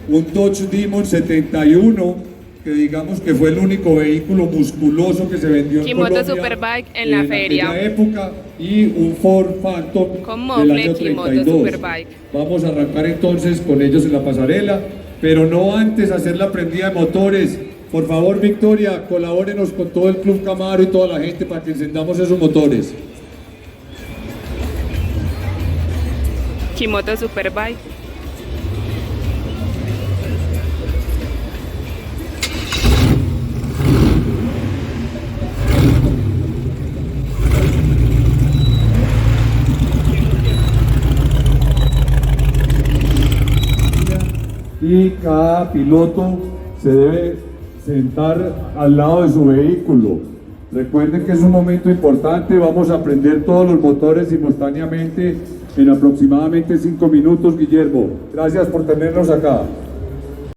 un Dodge Demon 71, que digamos que fue el único vehículo musculoso que se vendió en Kimoto Colombia Superbike en la feria. aquella época, y un Ford Phantom Con del mofle año Kimoto 32. Superbike. Vamos a arrancar entonces con ellos en la pasarela, pero no antes hacer la prendida de motores. Por favor, Victoria, colabórenos con todo el Club Camaro y toda la gente para que encendamos esos motores. Kimoto Superbike. Y cada piloto se debe sentar al lado de su vehículo. Recuerden que es un momento importante, vamos a prender todos los motores simultáneamente en aproximadamente 5 minutos, Guillermo. Gracias por tenernos acá.